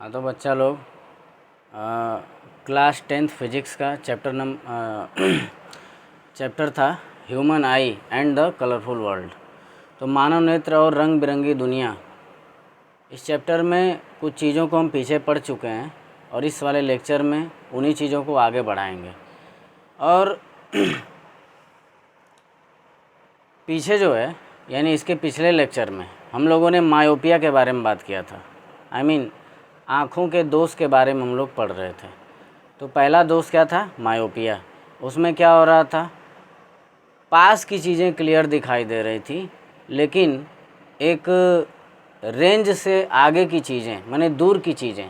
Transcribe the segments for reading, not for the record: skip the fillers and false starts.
हाँ तो बच्चा लोग क्लास 10th फिजिक्स का चैप्टर था human I and the colourful world. तो मानव नेत्र और रंग बिरंगी दुनिया, इस चैप्टर में कुछ चीज़ों को हम पीछे पढ़ चुके हैं और इस वाले लेक्चर में उन्हीं चीज़ों को आगे बढ़ाएंगे। और पीछे जो है यानी इसके पिछले लेक्चर में हम लोगों ने मायोपिया के बारे में बात किया था। आँखों के दोष के बारे में हम लोग पढ़ रहे थे। तो पहला दोष क्या था? मायोपिया। उसमें क्या हो रहा था? पास की चीज़ें क्लियर दिखाई दे रही थी, लेकिन एक रेंज से आगे की चीज़ें माने दूर की चीज़ें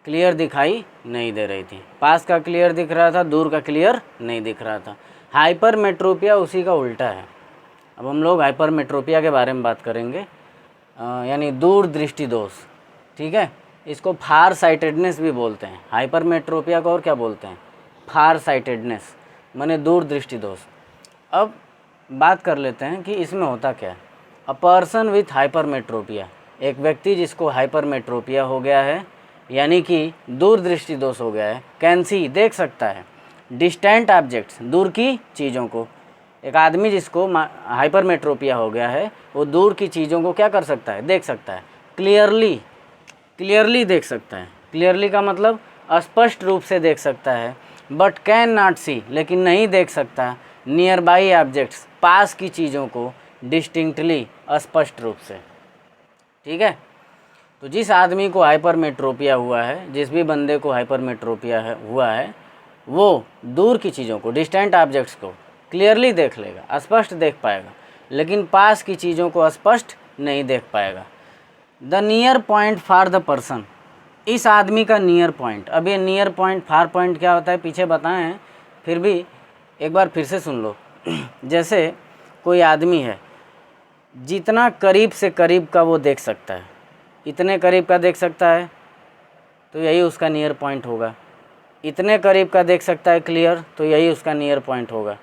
क्लियर दिखाई नहीं दे रही थी। पास का क्लियर दिख रहा था, दूर का क्लियर नहीं दिख रहा था। हाइपरमेट्रोपिया उसी का उल्टा है। अब हम लोग हाइपरमेट्रोपिया के बारे में बात करेंगे, यानी दूर दृष्टि दोष। ठीक है, इसको फार साइटेडनेस भी बोलते हैं। हाइपरमेट्रोपिया को और क्या बोलते हैं? फार साइटेडनेस माने दूर दृष्टि दोष। अब बात कर लेते हैं कि इसमें होता क्या है। अ पर्सन विथ हाइपरमेट्रोपिया, एक व्यक्ति जिसको हाइपरमेट्रोपिया हो गया है यानी कि दूर दृष्टि दोष हो गया है, कैन सी देख सकता है, डिस्टेंट ऑब्जेक्ट्स दूर की चीज़ों को। एक आदमी जिसको हाइपरमेट्रोपिया हो गया है वो दूर की चीज़ों को क्या कर सकता है? देख सकता है। क्लियरली देख सकता है। क्लियरली का मतलब स्पष्ट रूप से देख सकता है। बट कैन नॉट सी, लेकिन नहीं देख सकता नियर बाई ऑब्जेक्ट्स, पास की चीज़ों को, डिस्टिंक्टली स्पष्ट रूप से। ठीक है, तो जिस आदमी को हाइपरमेट्रोपिया हुआ है, जिस भी बंदे को हाइपरमेट्रोपिया हुआ है, वो दूर की चीज़ों को, डिस्टेंट ऑब्जेक्ट्स को क्लियरली देख लेगा, स्पष्ट देख पाएगा, लेकिन पास की चीज़ों को स्पष्ट नहीं देख पाएगा। The near point for the person, इस आदमी का नियर पॉइंट। अब ये नियर पॉइंट फार पॉइंट क्या होता है पीछे बताए हैं, फिर भी एक बार फिर से सुन लो। जैसे कोई आदमी है, जितना करीब से करीब का वो देख सकता है, इतने करीब का देख सकता है तो यही उसका नियर पॉइंट होगा। इतने करीब का देख सकता है क्लियर, तो यही उसका नियर पॉइंट होगा।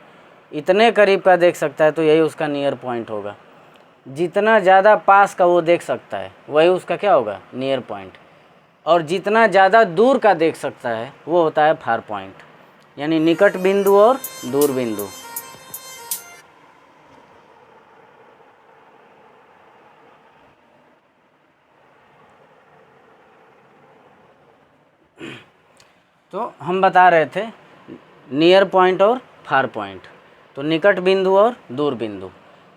इतने करीब का देख सकता है तो यही उसका नियर पॉइंट होगा। जितना ज़्यादा पास का वो देख सकता है वही उसका क्या होगा? Near point. और जितना ज़्यादा दूर का देख सकता है वो होता है फार पॉइंट, यानी निकट बिंदु और दूर बिंदु। तो हम बता रहे थे नियर पॉइंट और फार पॉइंट, तो निकट बिंदु और दूर बिंदु।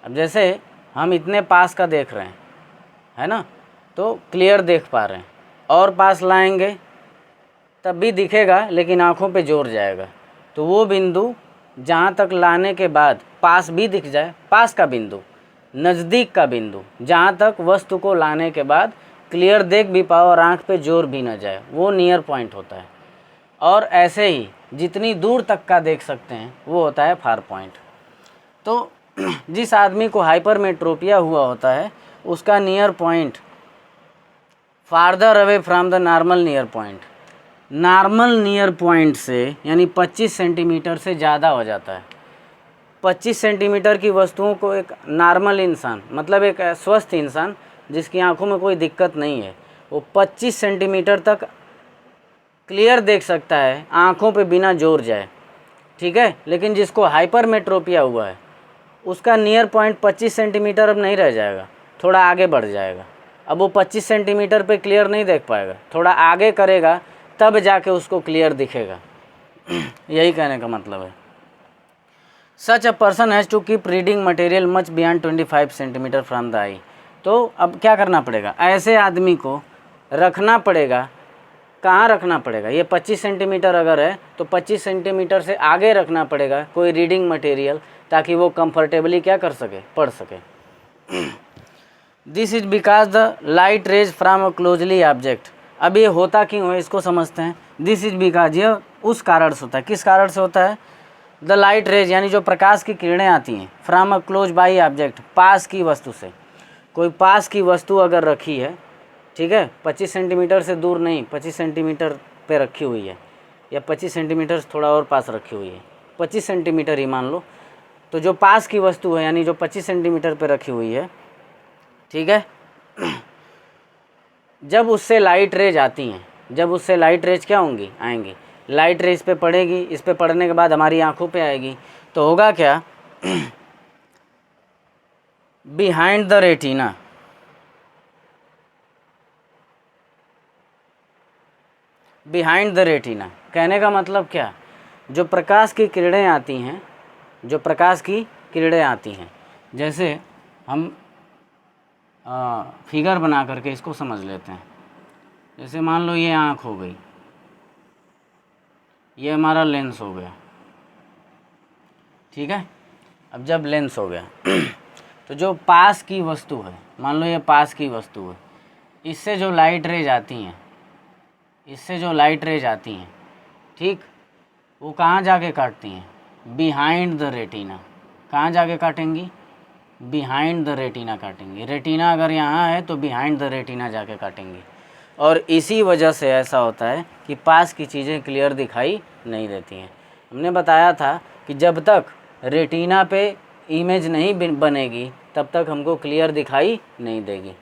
अब जैसे हम इतने पास का देख रहे हैं, है ना, तो क्लियर देख पा रहे हैं, और पास लाएंगे तब भी दिखेगा लेकिन आँखों पे जोर जाएगा। तो वो बिंदु जहाँ तक लाने के बाद पास भी दिख जाए, पास का बिंदु, नज़दीक का बिंदु, जहाँ तक वस्तु को लाने के बाद क्लियर देख भी पाओ और आँख पे जोर भी ना जाए, वो नियर पॉइंट होता है। और ऐसे ही जितनी दूर तक का देख सकते हैं वो होता है फार पॉइंट। तो जिस आदमी को हाइपरमेट्रोपिया हुआ होता है उसका near point farther away from the normal near point, normal near point से यानी 25 सेंटीमीटर से ज़्यादा हो जाता है। 25 सेंटीमीटर की वस्तुओं को एक नॉर्मल इंसान, मतलब एक स्वस्थ इंसान जिसकी आंखों में कोई दिक्कत नहीं है, वो 25 सेंटीमीटर तक क्लियर देख सकता है आंखों पे बिना जोर जाए। ठीक है, लेकिन जिसको हाइपरमेट्रोपिया हुआ है उसका नियर पॉइंट 25 सेंटीमीटर अब नहीं रह जाएगा, थोड़ा आगे बढ़ जाएगा। अब वो 25 सेंटीमीटर पे क्लियर नहीं देख पाएगा, थोड़ा आगे करेगा तब जाके उसको क्लियर दिखेगा। यही कहने का मतलब है। Such a person has to keep reading material much beyond 25 centimetre from the eye. तो अब क्या करना पड़ेगा? ऐसे आदमी को रखना पड़ेगा। कहाँ रखना पड़ेगा? ये 25 सेंटीमीटर अगर है तो 25 सेंटीमीटर से आगे रखना पड़ेगा कोई रीडिंग मटेरियल, ताकि वो कंफर्टेबली क्या कर सके? पढ़ सके। This is because the light rays from a closely object. अब ये होता क्यों है इसको समझते हैं। दिस इज बिकॉज, ये उस कारण से होता है। किस कारण से होता है? द लाइट रेज यानी जो प्रकाश की किरणें आती हैं, from a close by object, पास की वस्तु से। कोई पास की वस्तु अगर रखी है, ठीक है, 25 सेंटीमीटर से दूर नहीं, 25 सेंटीमीटर पे रखी हुई है, या 25 सेंटीमीटर से थोड़ा और पास रखी हुई है, 25 सेंटीमीटर ही मान लो। तो जो पास की वस्तु है यानी जो 25 सेंटीमीटर पे रखी हुई है, ठीक है, जब उससे लाइट रेज आती हैं, जब उससे लाइट रेज क्या होंगी, आएंगी, लाइट रेज पे पड़ेगी, इस पे पड़ने के बाद हमारी आंखों पे आएगी, तो होगा क्या, behind the retina, behind the retina कहने का मतलब क्या, जो प्रकाश की किरणें आती हैं, जो प्रकाश की किरणें आती हैं, जैसे हम फिगर बना करके इसको समझ लेते हैं। जैसे मान लो ये आँख हो गई, ये हमारा लेंस हो गया, ठीक है। अब जब लेंस हो गया तो जो पास की वस्तु है, मान लो ये पास की वस्तु है, इससे जो लाइट रेज आती हैं, इससे जो लाइट रेज आती हैं, ठीक, वो कहाँ जाके काटती हैं, बिहाइंड द रेटिना। कहाँ जाके काटेंगी, बिहाइंड द रेटिना काटेंगी। रेटिना अगर यहाँ है तो बिहाइंड द रेटिना जाके काटेंगी। और इसी वजह से ऐसा होता है कि पास की चीज़ें क्लियर दिखाई नहीं देती हैं। हमने बताया था कि जब तक रेटिना पे इमेज नहीं बनेगी तब तक हमको क्लियर दिखाई नहीं देगी।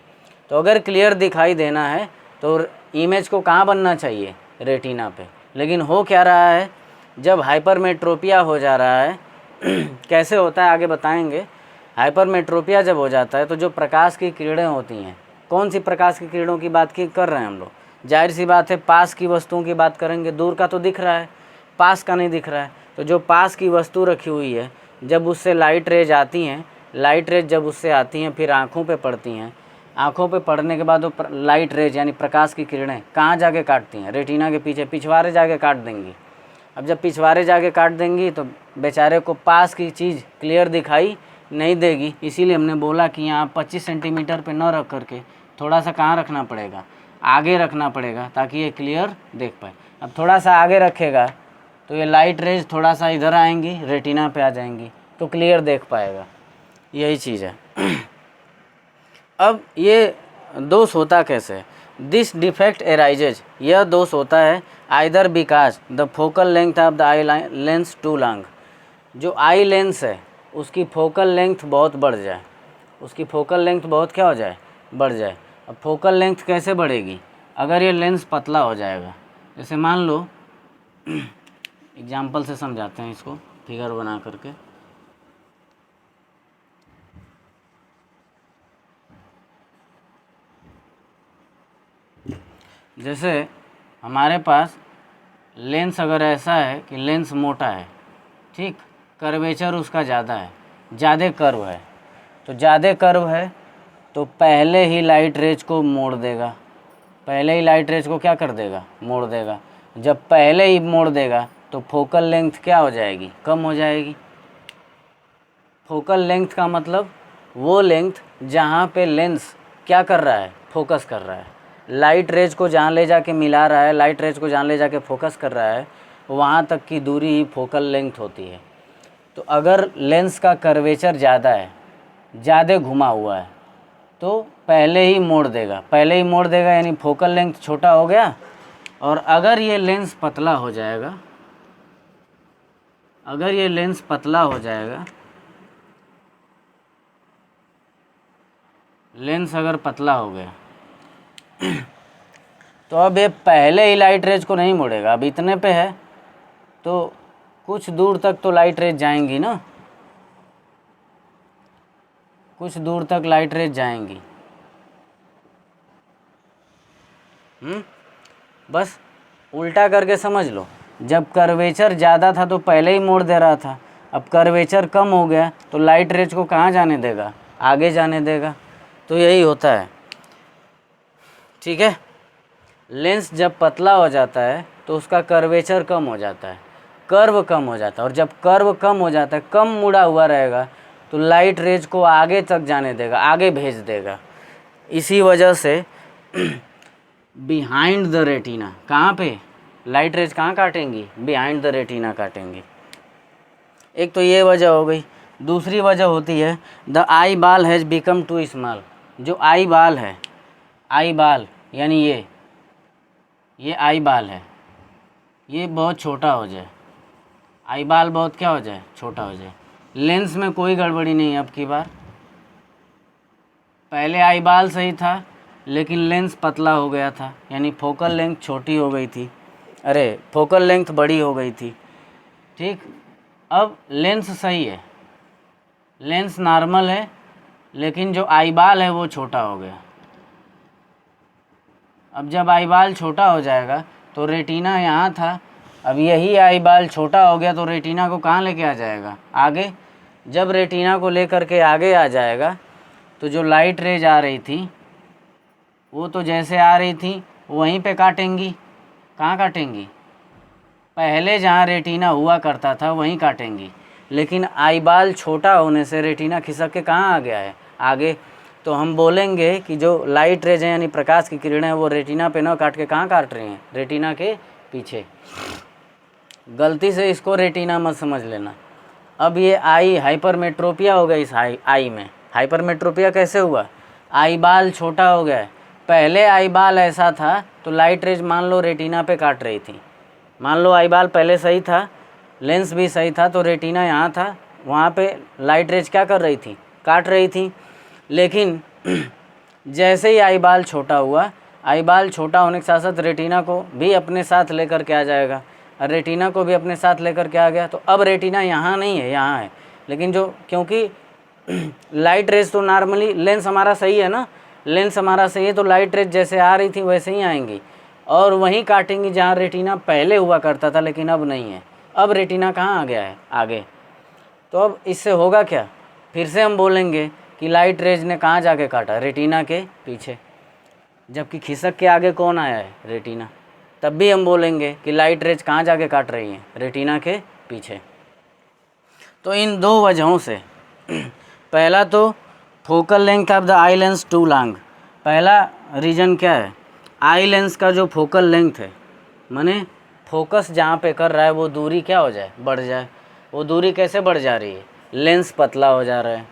तो अगर क्लियर दिखाई देना है तो इमेज को कहाँ बनना चाहिए, रेटिना पे। लेकिन हो क्या रहा है, जब हाइपरमेट्रोपिया हो जा रहा है कैसे होता है आगे बताएंगे। हाइपरमेट्रोपिया जब हो जाता है तो जो प्रकाश की किरणें होती हैं, कौन सी प्रकाश की किरणों की बात कर रहे हैं हम लोग, जाहिर सी बात है पास की वस्तुओं की बात करेंगे। दूर का तो दिख रहा है, पास का नहीं दिख रहा है। तो जो पास की वस्तु रखी हुई है, जब उससे लाइट रेज आती हैं, लाइट रेज जब उससे आती हैं फिर आँखों पे पड़ती हैं, आँखों पे पड़ने के बाद वो लाइट रेज यानी प्रकाश की किरणें कहाँ जाके काटती हैं, रेटिना के पीछे पिछवाड़े जाके काट देंगी। अब जब पिछवाड़े जाके काट देंगी तो बेचारे को पास की चीज़ क्लियर दिखाई नहीं देगी। इसीलिए हमने बोला कि यहाँ 25 सेंटीमीटर पे न रख करके थोड़ा सा कहाँ रखना पड़ेगा, आगे रखना पड़ेगा, ताकि ये क्लियर देख पाए। अब थोड़ा सा आगे रखेगा तो ये लाइट रेज थोड़ा सा इधर आएंगी, रेटिना पे आ जाएंगी, तो क्लियर देख पाएगा। यही चीज़ है। अब ये दोष होता कैसे है, दिस डिफेक्ट एराइजेज, यह दोष होता है either because the focal length of the eye lens too long, जो आई लेंस है उसकी फोकल लेंथ बहुत बढ़ जाए, उसकी फोकल लेंथ बहुत क्या हो जाए, बढ़ जाए। अब फोकल लेंथ कैसे बढ़ेगी, अगर ये लेंस पतला हो जाएगा। जैसे मान लो एग्जाम्पल से समझाते हैं इसको, फिगर बना करके। जैसे हमारे पास लेंस अगर ऐसा है कि लेंस मोटा है, ठीक, कर्वेचर उसका ज़्यादा है, ज़्यादा कर्व है, तो ज़्यादा कर्व है तो पहले ही लाइट रेज को मोड़ देगा, पहले ही लाइट रेज को क्या कर देगा, मोड़ देगा। जब पहले ही मोड़ देगा तो फोकल लेंथ क्या हो जाएगी, कम हो जाएगी। फोकल लेंथ का मतलब वो लेंथ जहाँ पे लेंस क्या कर रहा है, फोकस कर रहा है, लाइट रेज को जहाँ ले जाके मिला रहा है, लाइट रेज को जहाँ ले जाके फोकस कर रहा है, वहाँ तक की दूरी ही फोकल लेंथ होती है। तो अगर लेंस का कर्वेचर ज़्यादा है, ज़्यादा घुमा हुआ है, तो पहले ही मोड़ देगा, पहले ही मोड़ देगा, यानी फोकल लेंथ छोटा हो गया। और अगर ये लेंस पतला हो जाएगा, अगर ये लेंस पतला हो जाएगा, लेंस अगर पतला हो गया तो अब ये पहले ही लाइट रेज को नहीं मोड़ेगा। अब इतने पे है तो कुछ दूर तक तो लाइट रेज जाएंगी ना, कुछ दूर तक लाइट रेज जाएंगी। बस उल्टा करके समझ लो, जब कर्वेचर ज़्यादा था तो पहले ही मोड़ दे रहा था, अब कर्वेचर कम हो गया तो लाइट रेज को कहाँ जाने देगा, आगे जाने देगा। तो यही होता है, ठीक है। लेंस जब पतला हो जाता है तो उसका कर्वेचर कम हो जाता है, कर्व कम हो जाता है, और जब कर्व कम हो जाता है, कम मुड़ा हुआ रहेगा, तो लाइट रेज को आगे तक जाने देगा, आगे भेज देगा। इसी वजह से बिहाइंड द रेटिना, कहाँ पे लाइट रेज कहाँ काटेंगी, बिहाइंड द रेटिना काटेंगी। एक तो ये वजह हो गई। दूसरी वजह होती है द आई बाल हैज़ बिकम टू स्मॉल, जो आई बाल है, आई बाल यानी ये आई बाल है, ये बहुत छोटा हो जाए, आई बाल बहुत क्या हो जाए, छोटा हो जाए। लेंस में कोई गड़बड़ी नहीं है। अब की बार पहले आई बाल सही था, लेकिन लेंस पतला हो गया था, यानी फोकल लेंथ छोटी हो गई थी, अरे फोकल लेंथ बड़ी हो गई थी। ठीक, अब लेंस सही है, लेंस नॉर्मल है, लेकिन जो आईबाल है वो छोटा हो गया। अब जब आईबाल छोटा हो जाएगा तो रेटिना यहाँ था, अब यही आईबाल छोटा हो गया तो रेटिना को कहाँ लेके आ जाएगा? आगे। जब रेटिना को लेकर के आगे आ जाएगा तो जो लाइट रेज आ रही थी वो तो जैसे आ रही थी वहीं पे काटेंगी। कहाँ काटेंगी? पहले जहाँ रेटिना हुआ करता था वहीं काटेंगी, लेकिन आईबाल छोटा होने से रेटिना खिसक के कहाँ आ गया है? आगे। तो हम बोलेंगे कि जो लाइट रेज हैं यानी प्रकाश की किरणें हैं वो रेटिना पे ना काट के कहाँ काट रही हैं? रेटिना के पीछे। गलती से इसको रेटिना मत समझ लेना। अब ये आई हाइपरमेट्रोपिया हो गया, इस आई में हाइपरमेट्रोपिया कैसे हुआ? आईबाल छोटा हो गया। पहले आईबाल ऐसा था तो लाइट रेज मान लो रेटिना पे काट रही थी, मान लो आईबाल पहले सही था, लेंस भी सही था, तो रेटिना यहाँ था, वहाँ पे लाइट रेज क्या कर रही थी? काट रही थी। लेकिन जैसे ही आईबाल छोटा हुआ, आईबाल छोटा होने के साथ साथ रेटिना को भी अपने साथ लेकर के आ जाएगा, और रेटिना को भी अपने साथ लेकर के आ गया, तो अब रेटिना यहाँ नहीं है, यहाँ है। लेकिन जो क्योंकि लाइट रेज तो नॉर्मली, लेंस हमारा सही है ना, लेंस हमारा सही है तो लाइट रेज जैसे आ रही थी वैसे ही आएंगी और वहीं काटेंगी जहाँ रेटिना पहले हुआ करता था, लेकिन अब नहीं है। अब रेटिना कहाँ आ गया है? आगे। तो अब इससे होगा क्या? फिर से हम बोलेंगे कि लाइट रेज ने कहाँ जाके काटा? रेटिना के पीछे, जबकि खिसक के आगे कौन आया है? रेटिना। तब भी हम बोलेंगे कि लाइट रेज कहाँ जाके काट रही हैं? रेटिना के पीछे। तो इन दो वजहों से पहला तो focal length of the eye lens too long, पहला रीज़न क्या है? आई लेंस का जो फोकल लेंथ है, माने फोकस जहाँ पे कर रहा है वो दूरी क्या हो जाए? बढ़ जाए। वो दूरी कैसे बढ़ जा रही है? लेंस पतला हो जा रहा है।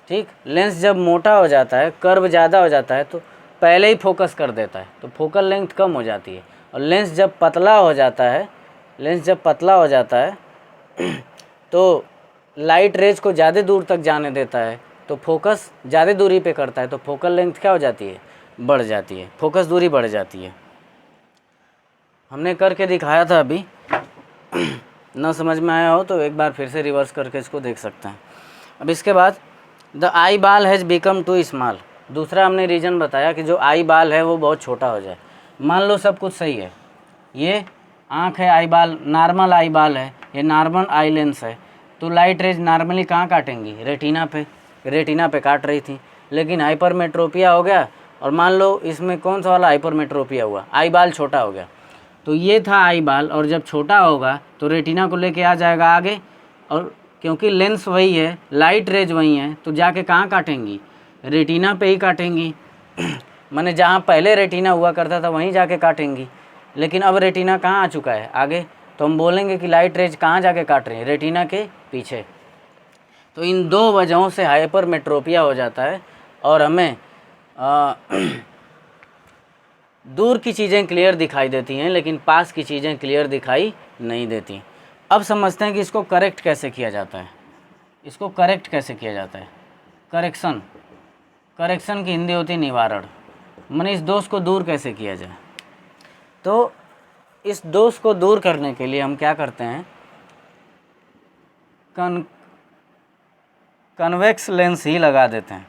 ठीक, लेंस जब मोटा हो जाता है, कर्व ज़्यादा हो जाता है तो पहले ही फोकस कर देता है, तो फोकल लेंथ कम हो जाती है। और लेंस जब पतला हो जाता है, लेंस जब पतला हो जाता है तो लाइट रेज को ज़्यादा दूर तक जाने देता है, तो फोकस ज़्यादा दूरी पे करता है, तो फोकल लेंथ क्या हो जाती है? बढ़ जाती है, फोकस दूरी बढ़ जाती है। हमने करके दिखाया था अभी, ना समझ में आया हो तो एक बार फिर से रिवर्स करके इसको देख सकते हैं। अब इसके बाद द आई बाल हैज़ बिकम टू स्मॉल, दूसरा हमने रीज़न बताया कि जो आई बाल है वो बहुत छोटा हो जाए। मान लो सब कुछ सही है, ये आँख है, आई बाल नॉर्मल आई बाल है, ये नॉर्मल आई लेंस है, तो लाइट रेज नॉर्मली कहाँ काटेंगी? रेटिना पे। रेटिना पे काट रही थी, लेकिन हाइपरमेट्रोपिया हो गया और मान लो इसमें कौन सा वाला हाइपरमेट्रोपिया हुआ? आई बाल छोटा हो गया। तो ये था आई बाल, और जब छोटा होगा तो रेटिना को लेके आ जाएगा आगे, और क्योंकि लेंस वही है, लाइट रेज वही है, तो जाके कहाँ काटेंगी? रेटिना पे ही काटेंगी। माने जहाँ पहले रेटिना हुआ करता था वहीं जाके काटेंगी, लेकिन अब रेटिना कहाँ आ चुका है? आगे। तो हम बोलेंगे कि लाइट रेज कहाँ जाके काट रही है? रेटिना के पीछे। तो इन दो वजहों से हाइपरमेट्रोपिया हो जाता है और हमें दूर की चीज़ें क्लियर दिखाई देती हैं, लेकिन पास की चीज़ें क्लियर दिखाई नहीं देती। अब समझते हैं कि इसको करेक्ट कैसे किया जाता है। इसको करेक्ट कैसे किया जाता है? करेक्शन, करेक्शन की हिंदी होती है निवारण। माने इस दोष को दूर कैसे किया जाए? तो इस दोष को दूर करने के लिए हम क्या करते हैं? कन्वेक्स लेंस ही लगा देते हैं।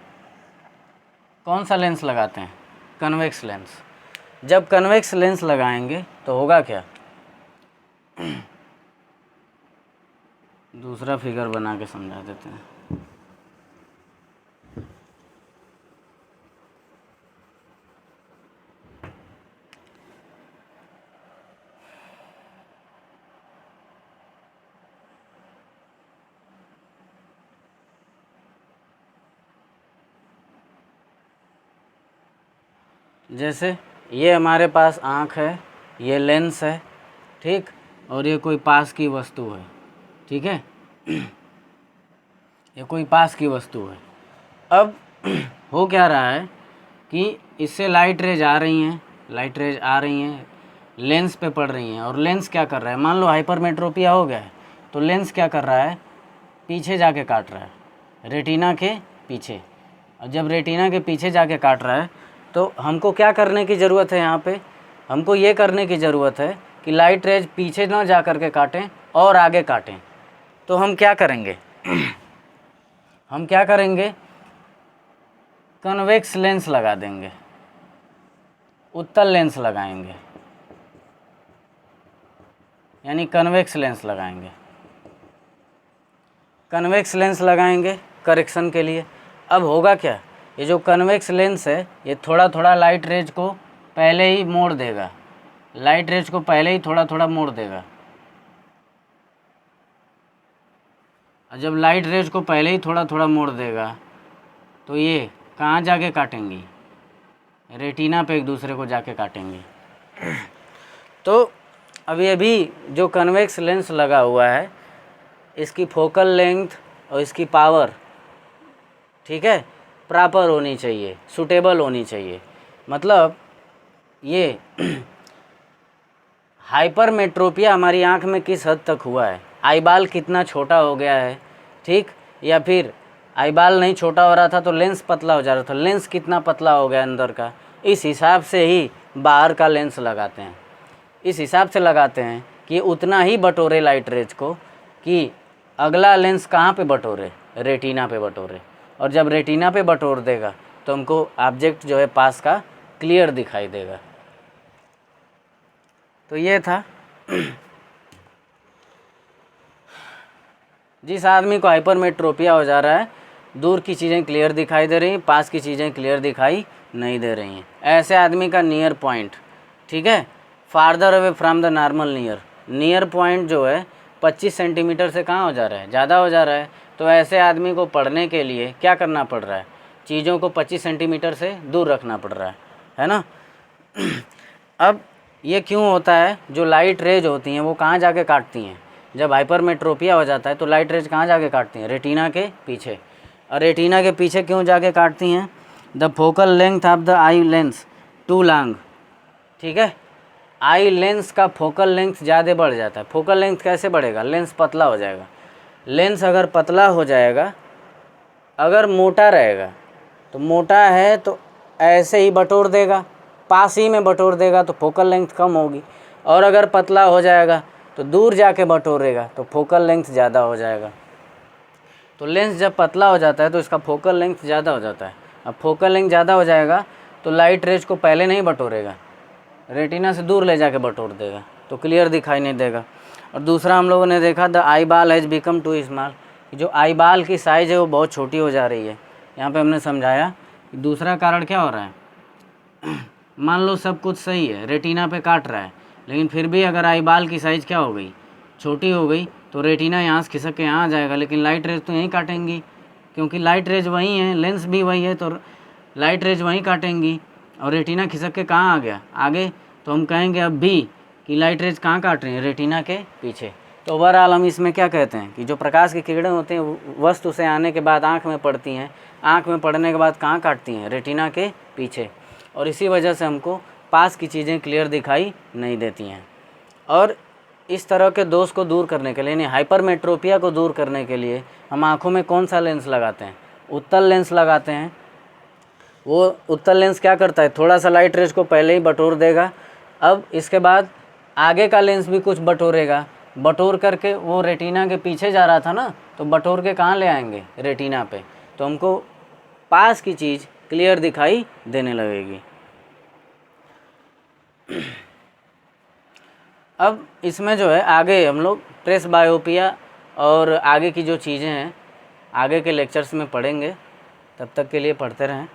कौन सा लेंस लगाते हैं? Convex lens. जब कन्वेक्स लेंस लगाएंगे तो होगा क्या? दूसरा फिगर बना के समझा देते हैं। जैसे ये हमारे पास आँख है, ये लेंस है, ठीक, और ये कोई पास की वस्तु है, ठीक है। ये कोई पास की वस्तु है। अब हो क्या रहा है कि इससे लाइट रेज आ रही हैं, लाइट रेज आ रही हैं, लेंस पे पड़ रही हैं, और लेंस क्या कर रहा है? मान लो हाइपरमेट्रोपिया हो गया है तो लेंस क्या कर रहा है? पीछे जाके काट रहा है, रेटिना के पीछे। और जब रेटिना के पीछे जाके काट रहा है तो हमको क्या करने की ज़रूरत है यहाँ पे, हमको ये करने की ज़रूरत है कि लाइट रेज पीछे ना जा कर के काटें और आगे काटें। तो हम क्या करेंगे हम क्या करेंगे, कन्वेक्स लेंस लगा देंगे, उत्तल लेंस लगाएंगे, यानी कन्वेक्स लेंस लगाएंगे। कन्वेक्स लेंस लगाएंगे करेक्शन के लिए। अब होगा क्या, ये जो कन्वेक्स लेंस है ये थोड़ा थोड़ा लाइट रेज को पहले ही मोड़ देगा, लाइट रेज को पहले ही थोड़ा थोड़ा मोड़ देगा। जब लाइट रेज को पहले ही थोड़ा थोड़ा मोड़ देगा तो ये कहाँ जाके काटेंगी, रेटिना पे एक दूसरे को जाके काटेंगी। तो अभी जो कन्वेक्स लेंस लगा हुआ है इसकी फोकल लेंथ और इसकी पावर, ठीक है, प्रॉपर होनी चाहिए, सूटेबल होनी चाहिए। मतलब ये हाइपरमेट्रोपिया हमारी आँख में किस हद तक हुआ है, आईबाल कितना छोटा हो गया है, ठीक, या फिर आईबाल नहीं छोटा हो रहा था तो लेंस पतला हो जा रहा था, लेंस कितना पतला हो गया अंदर का, इस हिसाब से ही बाहर का लेंस लगाते हैं। इस हिसाब से लगाते हैं कि उतना ही बटोरे लाइट रेज को कि अगला लेंस कहाँ पे बटोरे, रेटिना पे बटोरे। और जब रेटिना पे बटोर देगा तो हमको ऑब्जेक्ट जो है पास का क्लियर दिखाई देगा। तो ये था जिस आदमी को हाइपरमेट्रोपिया हो जा रहा है, दूर की चीज़ें क्लियर दिखाई दे रही हैं, पास की चीज़ें क्लियर दिखाई नहीं दे रही हैं, ऐसे आदमी का नियर पॉइंट, ठीक है, farther away from the normal near, near point जो है 25 सेंटीमीटर से कहाँ हो जा रहा है, ज़्यादा हो जा रहा है। तो ऐसे आदमी को पढ़ने के लिए क्या करना पड़ रहा है, चीज़ों को 25 सेंटीमीटर से दूर रखना पड़ रहा है ना। अब ये क्यों होता है, जो लाइट रेज होती हैं वो कहाँ जाके काटती हैं, जब हाइपरमेट्रोपिया हो जाता है तो लाइट रेज कहाँ जाके काटती हैं, रेटिना के पीछे। और रेटिना के पीछे क्यों जाके काटती हैं, the focal length of the eye lens too long, ठीक है, आई लेंस का फोकल लेंथ ज़्यादा बढ़ जाता है। फोकल लेंथ कैसे बढ़ेगा, लेंस पतला हो जाएगा। लेंस अगर पतला हो जाएगा, अगर मोटा रहेगा तो मोटा है तो ऐसे ही बटोर देगा, पास ही में बटोर देगा तो फोकल लेंथ कम होगी, और अगर पतला हो जाएगा तो दूर जाके बटोरेगा तो फोकल लेंथ ज़्यादा हो जाएगा। तो लेंस जब पतला हो जाता है तो इसका फोकल लेंथ ज़्यादा हो जाता है। अब फोकल लेंथ ज़्यादा हो जाएगा तो लाइट रेज को पहले नहीं बटोरेगा, रेटिना से दूर ले जाके बटोर देगा, तो क्लियर दिखाई नहीं देगा। और दूसरा हम लोगों ने देखा द आई बाल हैज़ बिकम टू स्मॉल, जो आई बाल की साइज़ है वो बहुत छोटी हो जा रही है। यहाँ पे हमने समझाया कि दूसरा कारण क्या हो रहा है, मान लो सब कुछ सही है, रेटिना पे काट रहा है, लेकिन फिर भी अगर आई बाल की साइज़ क्या हो गई, छोटी हो गई, तो रेटिना यहाँ से खिसक के यहाँ आ जाएगा, लेकिन लाइट रेज तो यहीं काटेंगी, क्योंकि लाइट रेज वही है, लेंस भी वही है, तो लाइट रेज वहीं काटेंगी। और रेटिना खिसक के कहाँ आ गया, आगे, तो हम कहेंगे अब भी कि लाइट रेज कहाँ काट रही हैं, रेटिना के पीछे। तो ओवरऑल हम इसमें क्या कहते हैं कि जो प्रकाश की किरणें होती हैं वस्तु से आने के बाद आँख में पड़ती हैं, आँख में पड़ने के बाद कहाँ काटती हैं, रेटिना के पीछे, और इसी वजह से हमको पास की चीज़ें क्लियर दिखाई नहीं देती हैं। और इस तरह के दोष को दूर करने के लिए, यानी हाइपरमेट्रोपिया को दूर करने के लिए हम आँखों में कौन सा लेंस लगाते हैं, उत्तल लेंस लगाते हैं। वो उत्तल लेंस क्या करता है, थोड़ा सा लाइट रेज को पहले ही बटोर देगा, अब इसके बाद आगे का लेंस भी कुछ बटोरेगा, बटोर करके वो रेटिना के पीछे जा रहा था ना, तो बटोर के कहाँ ले आएंगे, रेटिना पे, तो हमको पास की चीज़ क्लियर दिखाई देने लगेगी। अब इसमें जो है आगे हम लोग ट्रेस बायोपिया और आगे की जो चीज़ें हैं आगे के लेक्चर्स में पढ़ेंगे, तब तक के लिए पढ़ते रहें।